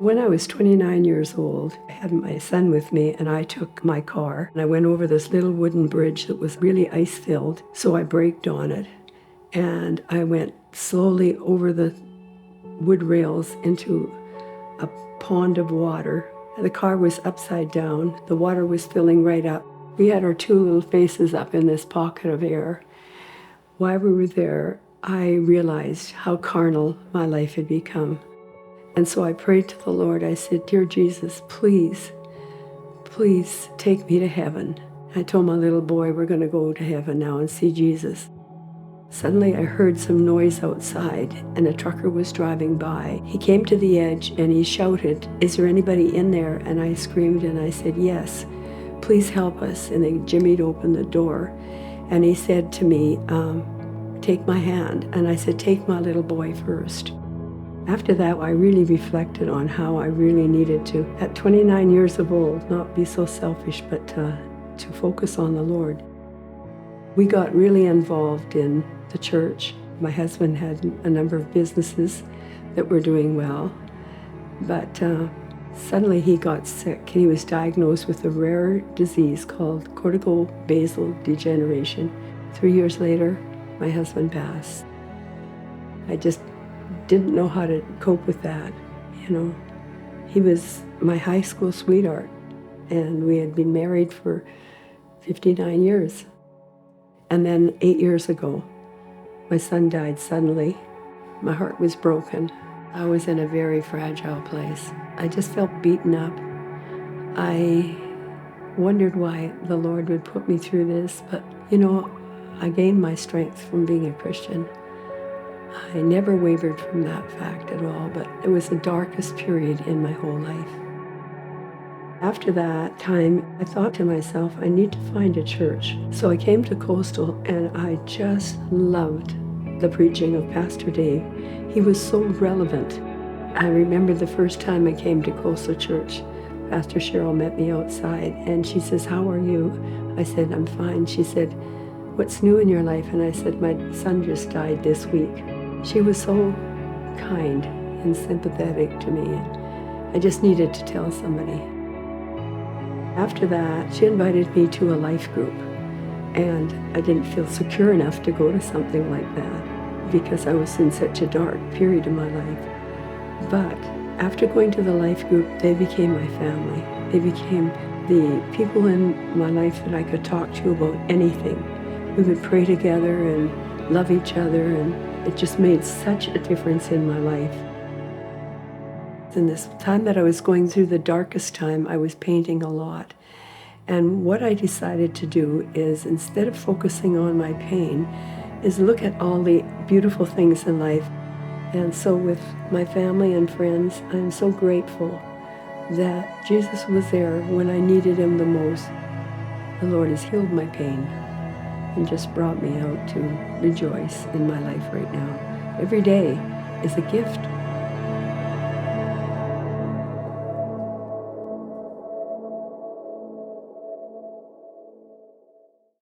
When I was 29 years old, I had my son with me and I took my car and I went over this little wooden bridge that was really ice-filled. So I braked on it and I went slowly over the wood rails into a pond of water. The car was upside down. The water was filling right up. We had our two little faces up in this pocket of air. While we were there, I realized how carnal my life had become. And so I prayed to the Lord. I said, "Dear Jesus, please take me to heaven." I told my little boy, "We're going to go to heaven now and see Jesus." Suddenly I heard some noise outside and a trucker was driving by. He came to the edge and he shouted, "Is there anybody in there?" And I screamed and I said, "Yes, please help us." And then Jimmy'd opened the door and he said to me, "Take my hand." And I said, "Take my little boy first." After that, I really reflected on how I really needed to, at 29 years of old, not be so selfish, but to focus on the Lord. We got really involved in the church. My husband had a number of businesses that were doing well, but suddenly he got sick. He was diagnosed with a rare disease called corticobasal degeneration. 3 years later, my husband passed. I just didn't know how to cope with that, He was my high school sweetheart, and we had been married for 59 years. And then 8 years ago, my son died suddenly. My heart was broken. I was in a very fragile place. I just felt beaten up. I wondered why the Lord would put me through this, but I gained my strength from being a Christian. I never wavered from that fact at all, but it was the darkest period in my whole life. After that time, I thought to myself, I need to find a church. So I came to Coastal and I just loved the preaching of Pastor Dave. He was so relevant. I remember the first time I came to Coastal Church, Pastor Cheryl met me outside and she says, "How are you?" I said, "I'm fine." She said, "What's new in your life?" And I said, "My son just died this week." She was so kind and sympathetic to me. I just needed to tell somebody. After that, she invited me to a life group, and I didn't feel secure enough to go to something like that because I was in such a dark period of my life. But after going to the life group, they became my family. They became the people in my life that I could talk to about anything. We would pray together and love each other, and it just made such a difference in my life. In this time that I was going through the darkest time, I was painting a lot. And what I decided to do is, instead of focusing on my pain, is look at all the beautiful things in life. And so with my family and friends, I'm so grateful that Jesus was there when I needed him the most. The Lord has healed my pain and just brought me out to rejoice in my life right now. Every day is a gift.